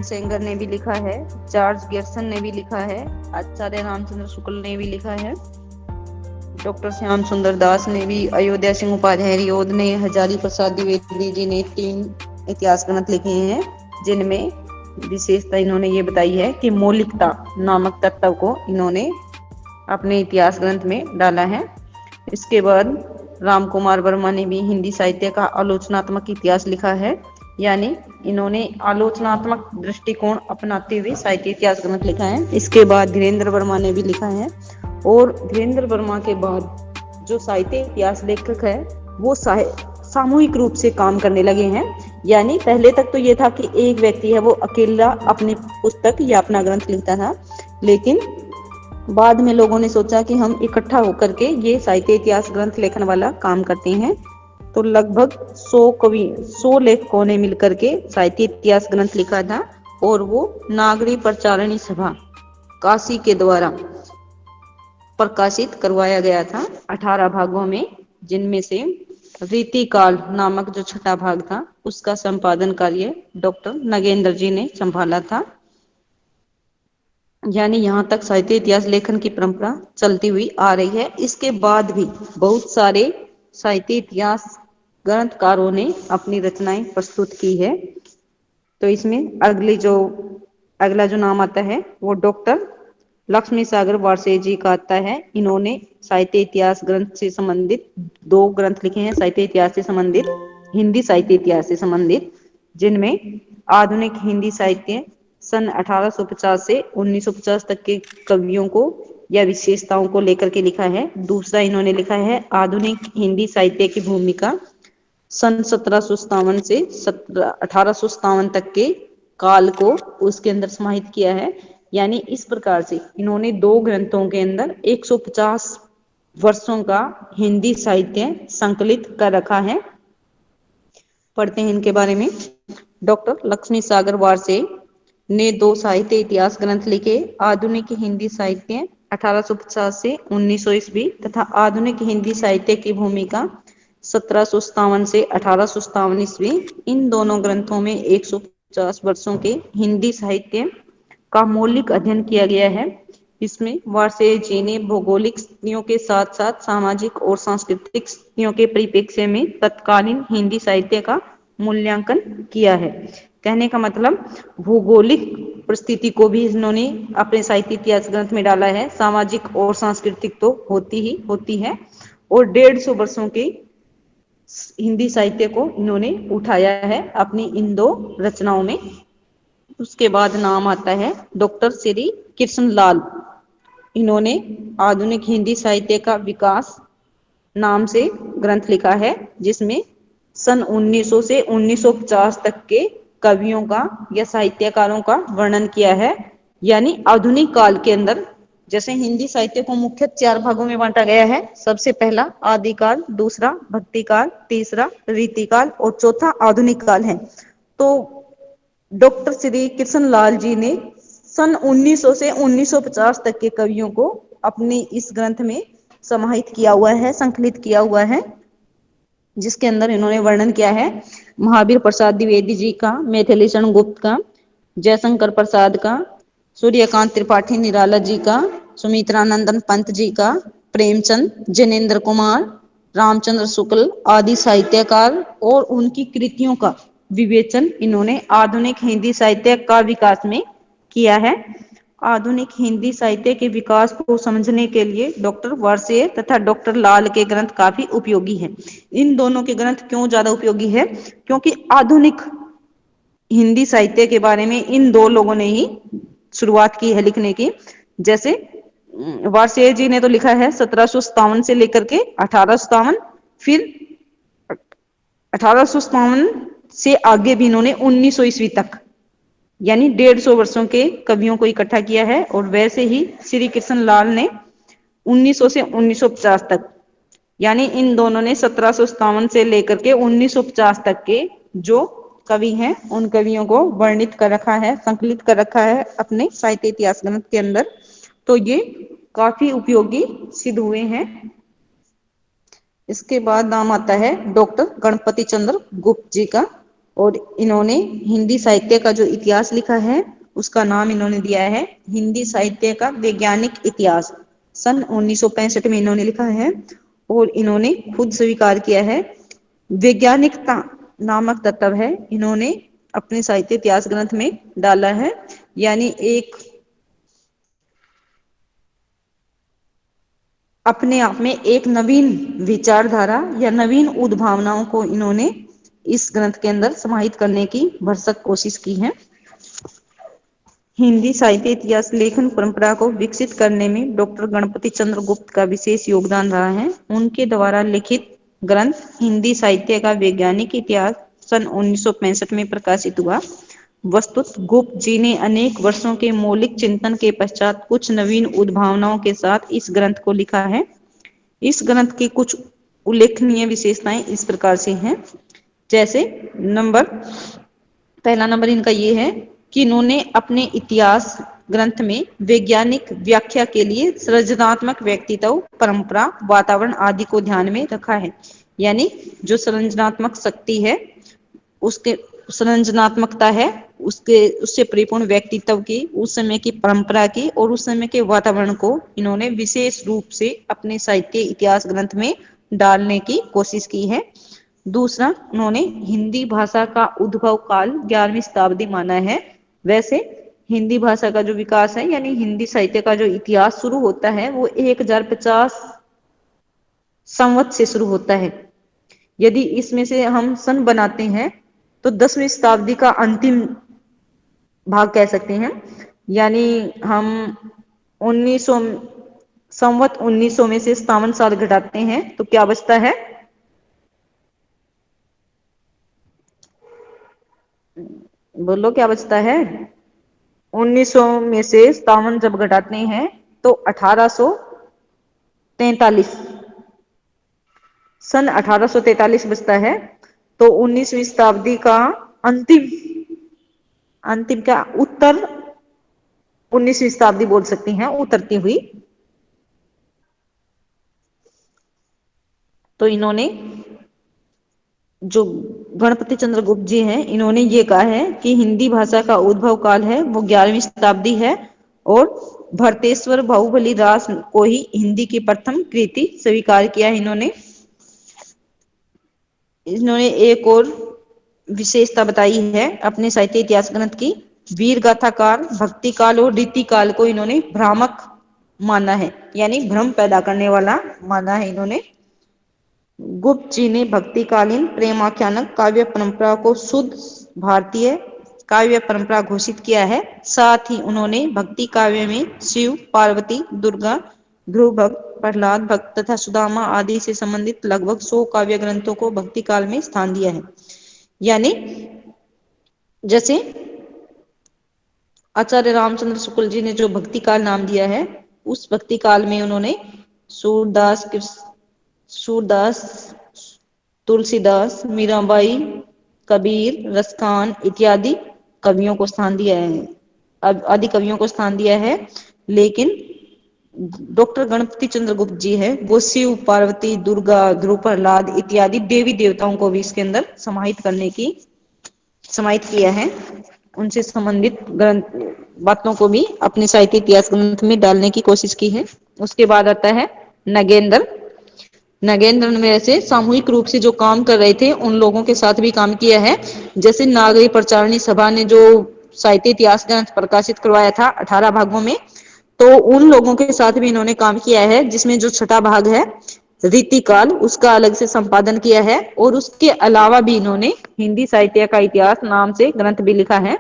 सेंगर ने भी लिखा है, जॉर्ज गेर्सन ने भी लिखा है, आचार्य रामचंद्र शुक्ल ने भी लिखा है, डॉक्टर श्याम सुंदर दास ने भी, अयोध्या सिंह उपाध्याय रियोद ने, हजारी प्रसाद द्विवेदी जी ने 3 इतिहास ग्रंथ लिखे हैं, जिनमें विशेषता इन्होंने ये बताई है कि मौलिकता नामक तत्व को इन्होंने अपने इतिहास ग्रंथ में डाला है। इसके बाद राम कुमार वर्मा ने भी हिंदी साहित्य का आलोचनात्मक इतिहास लिखा है, यानी इन्होंने आलोचनात्मक दृष्टिकोण अपनाते हुए साहित्य इतिहास ग्रंथ लिखा है। इसके बाद धीरेन्द्र वर्मा ने भी लिखा है, और धीरेन्द्र वर्मा के बाद जो साहित्य इतिहास लेखक है वो सामूहिक रूप से काम करने लगे हैं। यानी पहले तक तो ये था कि एक व्यक्ति है वो अकेला अपनी पुस्तक या अपना ग्रंथ लिखता था, लेकिन बाद में लोगों ने सोचा कि हम इकट्ठा होकर के ये साहित्य इतिहास ग्रंथ लेखन वाला काम करते हैं। तो लगभग 100 लेखकों ने मिलकर के साहित्य इतिहास ग्रंथ लिखा था, और वो नागरी प्रचारणी सभा काशी के द्वारा प्रकाशित करवाया गया था 18 भागों में, जिनमें से रीतिकाल नामक जो छठा भाग था उसका संपादन कार्य डॉक्टर नगेंद्र जी ने संभाला था। यानी यहाँ तक साहित्य इतिहास लेखन की परंपरा चलती हुई आ रही है। इसके बाद भी बहुत सारे साहित्य इतिहास ग्रंथकारों ने अपनी रचनाएं प्रस्तुत की है। तो इसमें अगला जो नाम आता है वो डॉक्टर लक्ष्मी सागर वारसे जी का आता है। इन्होंने साहित्य इतिहास ग्रंथ से संबंधित 2 ग्रंथ लिखे हैं, साहित्य इतिहास से संबंधित, हिंदी साहित्य इतिहास से संबंधित, जिनमें आधुनिक हिंदी साहित्य सन 1850 से 1950 तक के कवियों को या विशेषताओं को लेकर के लिखा है। दूसरा इन्होंने लिखा है आधुनिक हिंदी साहित्य की भूमिका सन 1757 से 1857 तक के काल को उसके अंदर समाहित किया है। यानी इस प्रकार से इन्होंने 2 ग्रंथों के अंदर 150 वर्षों का हिंदी साहित्य संकलित कर रखा है। पढ़ते हैं इनके बारे में। डॉक्टर लक्ष्मी सागर वारसे ने 2 साहित्य इतिहास ग्रंथ लिखे, आधुनिक हिंदी साहित्य 1850 से 1900 ईस्वी तथा आधुनिक हिंदी साहित्य की भूमिका 1757 से 1857 ईस्वी। इन दोनों ग्रंथों में 150 वर्षों के हिंदी साहित्य का मौलिक अध्ययन किया गया है। इसमें वारसे जी ने भौगोलिक स्थितियों के साथ साथ सामाजिक और सांस्कृतिक स्थितियों के परिप्रेक्ष्य में तत्कालीन हिंदी साहित्य का मूल्यांकन किया है। कहने का मतलब भौगोलिक परिस्थिति को भी इन्होंने अपने साहित्य इतिहास ग्रंथ में डाला है। सामाजिक और सांस्कृतिक तो होती है, और 150 वर्षों के हिंदी साहित्य को इन्होंने उठाया है अपनी इन 2 रचनाओं में। उसके बाद नाम आता है डॉक्टर श्री कृष्ण लाल। इन्होंने आधुनिक हिंदी साहित्य का विकास नाम से ग्रंथ लिखा है, जिसमें सन 1900 से 1950 तक के कवियों का या साहित्यकारों का वर्णन किया है। यानी आधुनिक काल के अंदर जैसे हिंदी साहित्य को मुख्य 4 भागों में बांटा गया है। सबसे पहला आदिकाल, दूसरा भक्तिकाल, तीसरा रीतिकाल और चौथा आधुनिक काल है। तो डॉक्टर श्री कृष्ण लाल जी ने सन 1900 से 1950 तक के कवियों को अपने इस ग्रंथ में समाहित किया हुआ है, संकलित किया हुआ है, जिसके अंदर इन्होंने वर्णन किया है महावीर प्रसाद द्विवेदी जी का, मैथिलीशरण गुप्त का, जयशंकर प्रसाद का, सूर्यकांत त्रिपाठी निराला जी का, सुमित्रानंदन पंत जी का, प्रेमचंद, जैनेन्द्र कुमार, रामचंद्र शुक्ल आदि साहित्यकार और उनकी कृतियों का विवेचन इन्होंने आधुनिक हिंदी साहित्य का विकास में किया है। आधुनिक हिंदी साहित्य के विकास को समझने के लिए डॉक्टर वारसे तथा डॉक्टर लाल के ग्रंथ काफी उपयोगी हैं। इन दोनों के ग्रंथ क्यों ज्यादा उपयोगी है? क्योंकि आधुनिक हिंदी साहित्य के बारे में इन 2 लोगों ने ही शुरुआत की है लिखने की। जैसे वारसे जी ने तो लिखा है 1757 से लेकर के 1857, फिर 1857 से आगे भी इन्होंने 1900 ईस्वी तक, यानी 150 वर्षों के कवियों को इकट्ठा किया है। और वैसे ही श्री कृष्ण लाल ने 1900 से 1950 तक, यानी इन दोनों ने 1757 से लेकर के 1950 तक के जो कवि हैं उन कवियों को वर्णित कर रखा है, संकलित कर रखा है अपने साहित्य इतिहास ग्रंथ के अंदर। तो ये काफी उपयोगी सिद्ध हुए हैं। इसके बाद नाम आता है डॉक्टर गणपति चंद्र गुप्त जी का, और इन्होंने हिंदी साहित्य का जो इतिहास लिखा है उसका नाम इन्होंने दिया है हिंदी साहित्य का वैज्ञानिक इतिहास। सन 1965 में इन्होंने लिखा है और इन्होंने खुद स्वीकार किया है वैज्ञानिकता नामक तत्व है इन्होंने अपने साहित्य इतिहास ग्रंथ में डाला है। यानी एक अपने आप में एक नवीन विचारधारा या नवीन उद्भावनाओं को इन्होंने इस ग्रंथ के अंदर समाहित करने की भरसक कोशिश की है। हिंदी साहित्य इतिहास लेखन परंपरा को विकसित करने में डॉक्टर गणपति चंद्र गुप्त का विशेष योगदान रहा है। उनके द्वारा लिखित ग्रंथ हिंदी साहित्य का वैज्ञानिक इतिहास सन 1965 में प्रकाशित हुआ। वस्तुत गुप्त जी ने अनेक वर्षों के मौलिक चिंतन के पश्चात कुछ नवीन उद्भावनाओं के साथ इस ग्रंथ को लिखा है। इस ग्रंथ की कुछ उल्लेखनीय विशेषताएं इस प्रकार से हैं। जैसे पहला नंबर इनका ये है कि इन्होंने अपने इतिहास ग्रंथ में वैज्ञानिक व्याख्या के लिए सृजनात्मक व्यक्तित्व परंपरा वातावरण आदि को ध्यान में रखा है। यानी जो सृजनात्मक शक्ति है उसके सृजनात्मकता है उसके उससे परिपूर्ण व्यक्तित्व की उस समय की परंपरा की और उस समय के वातावरण को इन्होंने विशेष रूप से अपने साहित्य इतिहास ग्रंथ में डालने की कोशिश की है। दूसरा उन्होंने हिंदी भाषा का उद्भव काल 11वीं शताब्दी माना है। वैसे हिंदी भाषा का जो विकास है यानी हिंदी साहित्य का जो इतिहास शुरू होता है वो 1050 संवत से शुरू होता है। यदि इसमें से हम सन बनाते हैं तो 10वीं शताब्दी का अंतिम भाग कह सकते हैं। यानी हम 1900 संवत 1900 में से 57 साल घटाते हैं तो क्या बचता है, बोलो क्या बचता है। 1900 में से 57 जब घटाते हैं तो 1843 सन 1843 बचता है। तो 19वीं शताब्दी का अंतिम अंतिम क्या उत्तर 19वीं शताब्दी बोल सकती हैं उतरती हुई। तो इन्होंने जो गणपति चंद्र गुप्त जी हैं इन्होंने ये कहा है कि हिंदी भाषा का उद्भव काल है वो 11वीं शताब्दी है और भरतेश्वर बाहुबली दास को ही हिंदी की प्रथम कृति स्वीकार किया है। इन्होंने इन्होंने एक और विशेषता बताई है अपने साहित्य इतिहास ग्रंथ की। वीर गाथाकार भक्ति काल और रीति काल को इन्होंने भ्रामक माना है यानी भ्रम पैदा करने वाला माना है इन्होंने। गुप्त जी ने भक्तिकालीन प्रेमाख्यानक काव्य परंपरा को शुद्ध भारतीय काव्य परंपरा घोषित किया है। साथ ही उन्होंने भक्ति काव्य में शिव पार्वती दुर्गा ध्रुव भक्त प्रहलाद भक्त तथा सुदामा आदि से संबंधित लगभग 100 काव्य ग्रंथों को भक्ति काल में स्थान दिया है। यानी जैसे आचार्य रामचंद्र शुक्ल जी ने जो भक्ति काल नाम दिया है उस भक्ति काल में उन्होंने सूरदास तुलसीदास मीराबाई कबीर रसखान इत्यादि कवियों को स्थान दिया है आदि कवियों को स्थान दिया है। लेकिन डॉक्टर गणपति चंद्र गुप्त जी है वो शिव पार्वती दुर्गा ध्रुव प्रहलाद इत्यादि देवी देवताओं को भी इसके अंदर समाहित किया है। उनसे संबंधित ग्रंथ बातों को भी अपने साहित्य इतिहास ग्रंथ में डालने की कोशिश की है। उसके बाद आता है नगेंद्र। नगेंद्र ने वैसे सामूहिक रूप से जो काम कर रहे थे उन लोगों के साथ भी काम किया है। जैसे नागरी प्रचारणी सभा ने जो साहित्य इतिहास ग्रंथ प्रकाशित करवाया था 18 भागों में, तो उन लोगों के साथ भी इन्होंने काम किया है जिसमें जो छठा भाग है रीतिकाल उसका अलग से संपादन किया है। और उसके अलावा भी इन्होंने हिंदी साहित्य का इतिहास नाम से ग्रंथ भी लिखा है।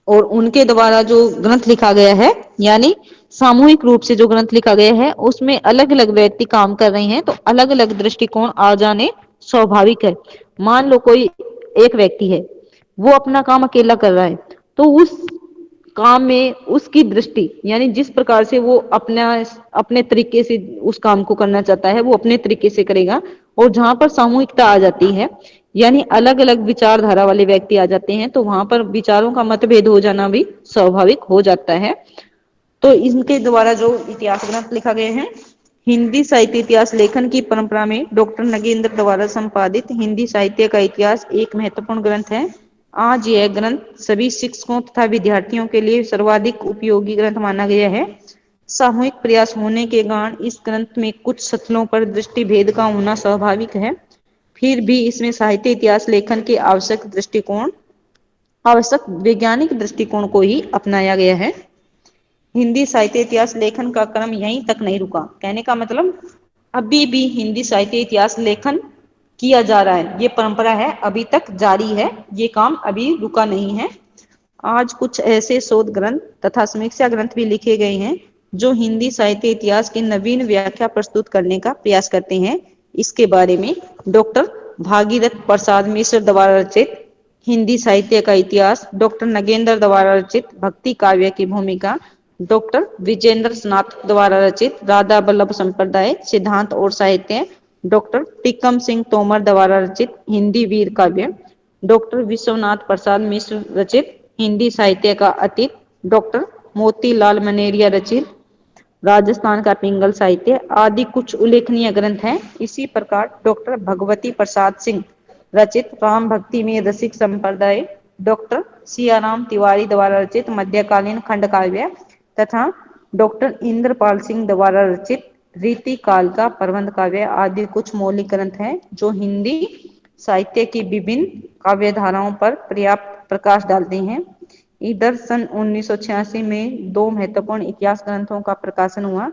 और उनके द्वारा जो ग्रंथ लिखा गया है यानी सामूहिक रूप से जो ग्रंथ लिखा गया है उसमें अलग अलग व्यक्ति काम कर रहे हैं तो अलग अलग दृष्टिकोण आ जाने स्वाभाविक है। मान लो कोई एक व्यक्ति है वो अपना काम अकेला कर रहा है तो उस काम में उसकी दृष्टि यानी जिस प्रकार से वो अपने तरीके से उस काम को करना चाहता है वो अपने तरीके से करेगा। और जहां पर सामूहिकता आ जाती है यानी अलग अलग विचारधारा वाले व्यक्ति आ जाते हैं तो वहां पर विचारों का मतभेद हो जाना भी स्वाभाविक हो जाता है। तो इनके द्वारा जो इतिहास ग्रंथ लिखा गए हैं हिंदी साहित्य इतिहास लेखन की परंपरा में डॉक्टर नगेंद्र द्वारा संपादित हिंदी साहित्य का इतिहास एक महत्वपूर्ण ग्रंथ है। आज यह ग्रंथ सभी शिक्षकों तथा विद्यार्थियों के लिए सर्वाधिक उपयोगी ग्रंथ माना गया है। सामूहिक प्रयास होने के कारण इस ग्रंथ में कुछ सत्रों पर दृष्टि भेद का होना स्वाभाविक है। फिर भी इसमें साहित्य इतिहास लेखन के आवश्यक वैज्ञानिक दृष्टिकोण को ही अपनाया गया है। हिंदी साहित्य इतिहास लेखन का क्रम यहीं तक नहीं रुका। कहने का मतलब अभी भी हिंदी साहित्य इतिहास लेखन किया जा रहा है, ये परंपरा है, अभी तक जारी है, ये काम अभी रुका नहीं है। आज कुछ ऐसे शोध ग्रंथ तथा समीक्षा ग्रंथ भी लिखे गए हैं जो हिंदी साहित्य इतिहास की नवीन व्याख्या प्रस्तुत करने का प्रयास करते हैं। इसके बारे में डॉक्टर भागीरथ प्रसाद मिश्र द्वारा रचित हिंदी साहित्य का इतिहास, डॉक्टर नगेंद्र द्वारा रचित भक्ति काव्य की भूमिका, डॉक्टर विजेंद्र नाथ द्वारा रचित राधा वल्लभ संप्रदाय सिद्धांत और साहित्य, डॉक्टर टिक्कम सिंह तोमर द्वारा रचित हिंदी वीर काव्य, डॉक्टर विश्वनाथ प्रसाद मिश्र रचित हिंदी साहित्य का अतीत, डॉक्टर मोतीलाल मनेरिया रचित राजस्थान का पिंगल साहित्य आदि कुछ उल्लेखनीय ग्रंथ हैं। इसी प्रकार डॉक्टर भगवती प्रसाद सिंह रचित राम भक्ति में रसिक संप्रदाय, डॉक्टर सियाराम तिवारी द्वारा रचित मध्यकालीन खंड काव्य तथा डॉक्टर इंद्रपाल सिंह द्वारा रचित रीति काल का प्रबंध काव्य आदि कुछ मौलिक ग्रंथ हैं जो हिंदी साहित्य की विभिन्न काव्य धाराओं पर पर्याप्त प्रकाश डालते हैं। इधर सन 1986 में दो महत्वपूर्ण इतिहास ग्रंथों का प्रकाशन हुआ।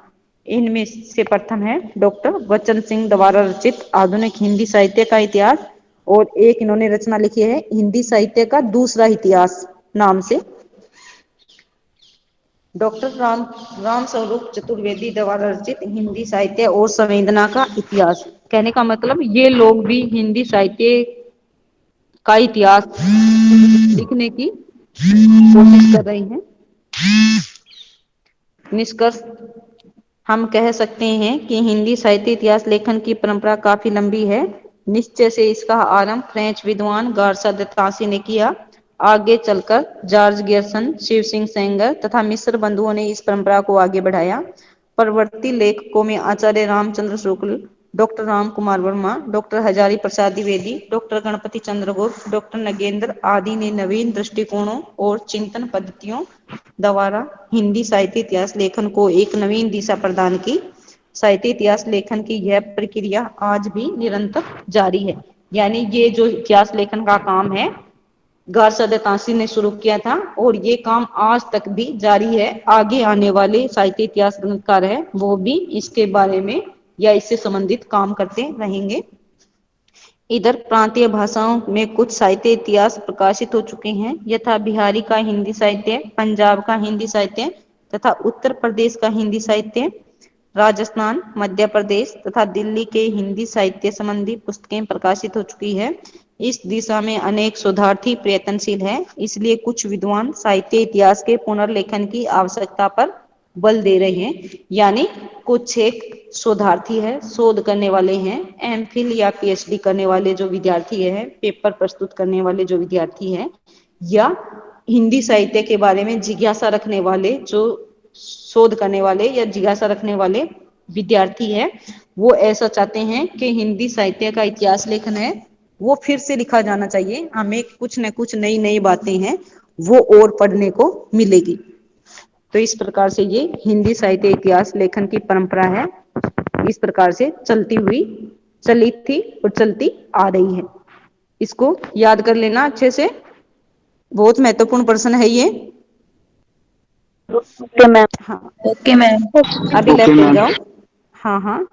इनमें से प्रथम है डॉक्टर वचन सिंह द्वारा रचित आधुनिक हिंदी साहित्य का इतिहास और एक इन्होंने रचना लिखी है हिंदी साहित्य का दूसरा इतिहास नाम से। डॉक्टर राम स्वरूप चतुर्वेदी द्वारा रचित हिंदी साहित्य और संवेदना का इतिहास। कहने का मतलब ये लोग भी हिंदी साहित्य का इतिहास लिखने की कोशिश कर रही हैं। निष्कर्ष हम कह सकते हैं कि हिंदी साहित्य इतिहास लेखन की परंपरा काफी लंबी है। निश्चय से इसका आरंभ फ्रेंच विद्वान गार्सा दे तांसी ने किया। आगे चलकर जॉर्ज गियर्सन, शिव सिंह सेंगर तथा मिस्र बंधुओं ने इस परंपरा को आगे बढ़ाया। परवर्ती लेखकों में आचार्य Ramchandra Shukla, doctor Ram Kumar Verma, doctor Hazari Prasad Dwivedi, doctor Ganpati Chandragupta, doctor Nagendra आदि ने नवीन दृष्टिकोणों और चिंतन पद्धतियों द्वारा हिंदी साहित्य इतिहास लेखन को एक नवीन दिशा प्रदान की। साहित्य इतिहास लेखन की यह प्रक्रिया आज भी निरंतर जारी है। यानी ये जो इतिहास लेखन का काम है गार्सा दे तांसी ने शुरू किया था और ये काम आज तक भी जारी है। आगे आने वाले साहित्य इतिहास ग्रंथकार है वो भी इसके बारे में या इससे संबंधित काम करते रहेंगे। इधर प्रांतीय भाषाओं में कुछ साहित्य इतिहास प्रकाशित हो चुके हैं यथा बिहारी का हिंदी साहित्य, पंजाब का हिंदी साहित्य तथा उत्तर प्रदेश का हिंदी साहित्य, राजस्थान, मध्य प्रदेश तथा दिल्ली के हिंदी साहित्य संबंधी पुस्तकें प्रकाशित हो चुकी है। इस दिशा में अनेक शोधार्थी प्रयत्नशील हैं, इसलिए कुछ विद्वान साहित्य इतिहास के पुनर्लेखन की आवश्यकता पर बल दे रहे हैं। यानी कुछ एक शोधार्थी है, शोध करने वाले हैं, एमफिल या पीएचडी करने वाले जो विद्यार्थी हैं, पेपर प्रस्तुत करने वाले जो विद्यार्थी हैं या हिंदी साहित्य के बारे में जिज्ञासा रखने वाले जो शोध करने वाले या जिज्ञासा रखने वाले विद्यार्थी है वो ऐसा चाहते हैं कि हिंदी साहित्य का इतिहास लेखन है वो फिर से लिखा जाना चाहिए। हमें कुछ न कुछ नई नई बातें हैं वो और पढ़ने को मिलेगी। तो इस प्रकार से ये हिंदी साहित्य इतिहास लेखन की परंपरा है, इस प्रकार से चली थी और चलती आ रही है। इसको याद कर लेना अच्छे से, बहुत महत्वपूर्ण प्रश्न है ये। Okay ma'am. हाँ ओके मैम। अभी लेफ्ट हो जाओ। हाँ हाँ